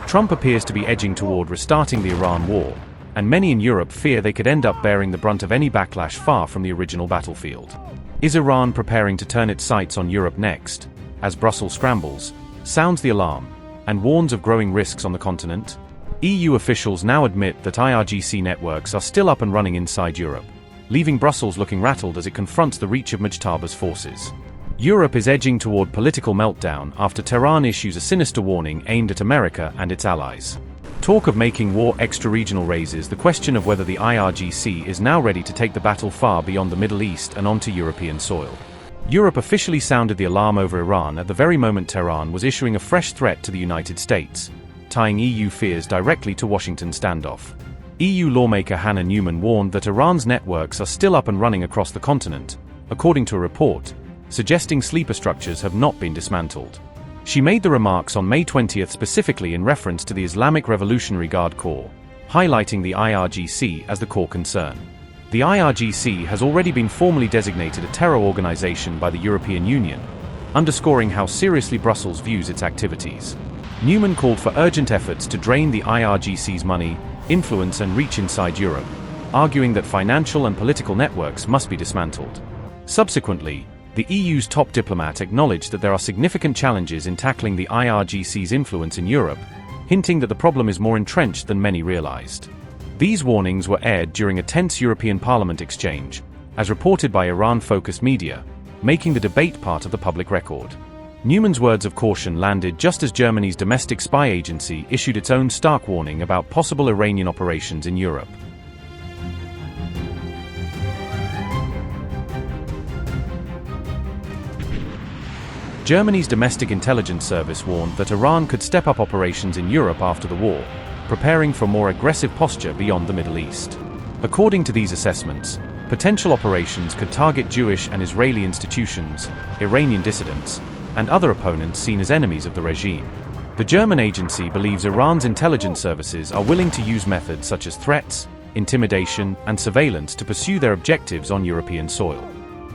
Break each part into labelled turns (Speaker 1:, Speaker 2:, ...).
Speaker 1: Trump appears to be edging toward restarting the Iran war, and many in Europe fear they could end up bearing the brunt of any backlash far from the original battlefield. Is Iran preparing to turn its sights on Europe next, as Brussels scrambles, sounds the alarm, and warns of growing risks on the continent? EU officials now admit that IRGC networks are still up and running inside Europe, leaving Brussels looking rattled as it confronts the reach of Mojtaba's forces. Europe is edging toward political meltdown after Tehran issues a sinister warning aimed at America and its allies. Talk of making war extra-regional raises the question of whether the IRGC is now ready to take the battle far beyond the Middle East and onto European soil. Europe officially sounded the alarm over Iran at the very moment Tehran was issuing a fresh threat to the United States, tying EU fears directly to Washington's standoff. EU lawmaker Hannah Neumann warned that Iran's networks are still up and running across the continent, according to a report, suggesting sleeper structures have not been dismantled. She made the remarks on May 20 specifically in reference to the Islamic Revolutionary Guard Corps, highlighting the IRGC as the core concern. The IRGC has already been formally designated a terror organization by the European Union, underscoring how seriously Brussels views its activities. Neumann called for urgent efforts to drain the IRGC's money, influence and reach inside Europe, arguing that financial and political networks must be dismantled. Subsequently, the EU's top diplomat acknowledged that there are significant challenges in tackling the IRGC's influence in Europe, hinting that the problem is more entrenched than many realized. These warnings were aired during a tense European Parliament exchange, as reported by Iran-focused media, making the debate part of the public record. Neumann's words of caution landed just as Germany's domestic spy agency issued its own stark warning about possible Iranian operations in Europe. Germany's domestic intelligence service warned that Iran could step up operations in Europe after the war, preparing for more aggressive posture beyond the Middle East. According to these assessments, potential operations could target Jewish and Israeli institutions, Iranian dissidents, and other opponents seen as enemies of the regime. The German agency believes Iran's intelligence services are willing to use methods such as threats, intimidation, and surveillance to pursue their objectives on European soil.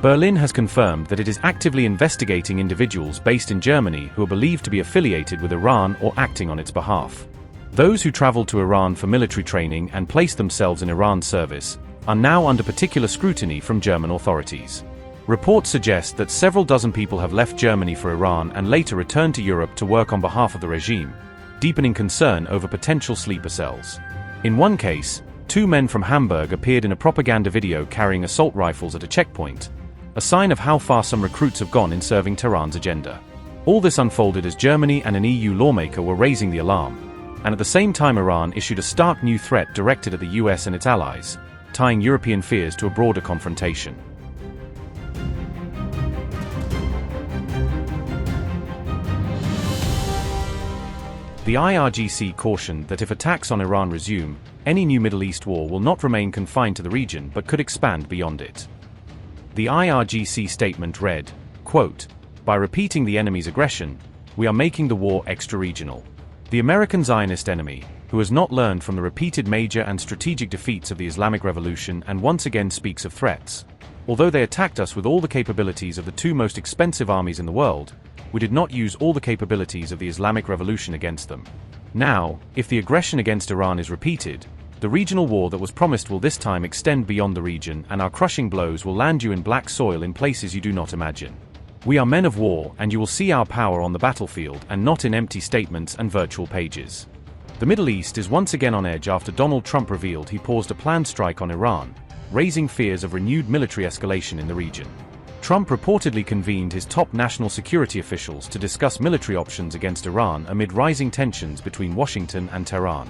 Speaker 1: Berlin has confirmed that it is actively investigating individuals based in Germany who are believed to be affiliated with Iran or acting on its behalf. Those who traveled to Iran for military training and placed themselves in Iran's service are now under particular scrutiny from German authorities. Reports suggest that several dozen people have left Germany for Iran and later returned to Europe to work on behalf of the regime, deepening concern over potential sleeper cells. In one case, 2 men from Hamburg appeared in a propaganda video carrying assault rifles at a checkpoint, a sign of how far some recruits have gone in serving Tehran's agenda. All this unfolded as Germany and an EU lawmaker were raising the alarm, and at the same time Iran issued a stark new threat directed at the US and its allies, tying European fears to a broader confrontation. The IRGC cautioned that if attacks on Iran resume, any new Middle East war will not remain confined to the region but could expand beyond it. The IRGC statement read, quote, "By repeating the enemy's aggression, we are making the war extra-regional. The American Zionist enemy, who has not learned from the repeated major and strategic defeats of the Islamic Revolution and once again speaks of threats. Although they attacked us with all the capabilities of the 2 most expensive armies in the world, we did not use all the capabilities of the Islamic Revolution against them. Now, if the aggression against Iran is repeated, the regional war that was promised will this time extend beyond the region and our crushing blows will land you in black soil in places you do not imagine. We are men of war and you will see our power on the battlefield and not in empty statements and virtual pages." The Middle East is once again on edge after Donald Trump revealed he paused a planned strike on Iran, raising fears of renewed military escalation in the region. Trump reportedly convened his top national security officials to discuss military options against Iran amid rising tensions between Washington and Tehran.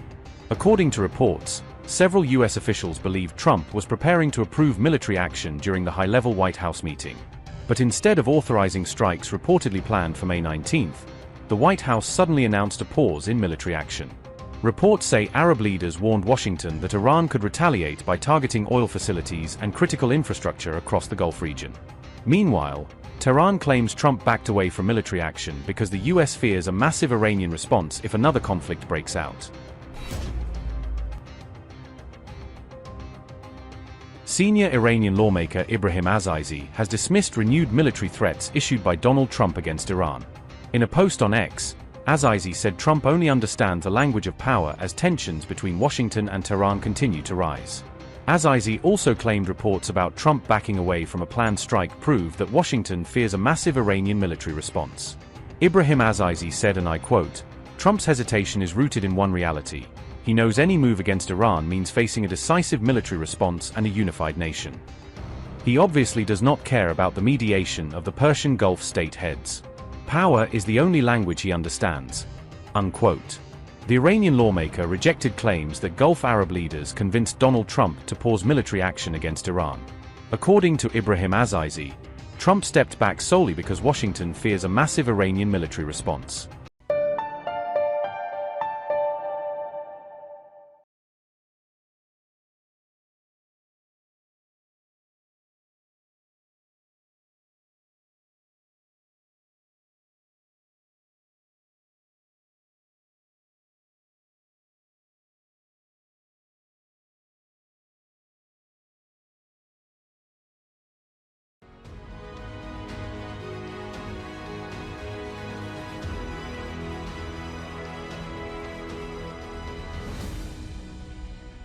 Speaker 1: According to reports, several US officials believed Trump was preparing to approve military action during the high-level White House meeting. But instead of authorizing strikes reportedly planned for May 19, the White House suddenly announced a pause in military action. Reports say Arab leaders warned Washington that Iran could retaliate by targeting oil facilities and critical infrastructure across the Gulf region. Meanwhile, Tehran claims Trump backed away from military action because the US fears a massive Iranian response if another conflict breaks out. Senior Iranian lawmaker Ibrahim Azizi has dismissed renewed military threats issued by Donald Trump against Iran. In a post on X, Azizi said Trump only understands the language of power as tensions between Washington and Tehran continue to rise. Azizi also claimed reports about Trump backing away from a planned strike proved that Washington fears a massive Iranian military response. Ibrahim Azizi said, and I quote, "Trump's hesitation is rooted in one reality. He knows any move against Iran means facing a decisive military response and a unified nation. He obviously does not care about the mediation of the Persian Gulf state heads. Power is the only language he understands." Unquote. The Iranian lawmaker rejected claims that Gulf Arab leaders convinced Donald Trump to pause military action against Iran. According to Ibrahim Azizi, Trump stepped back solely because Washington fears a massive Iranian military response.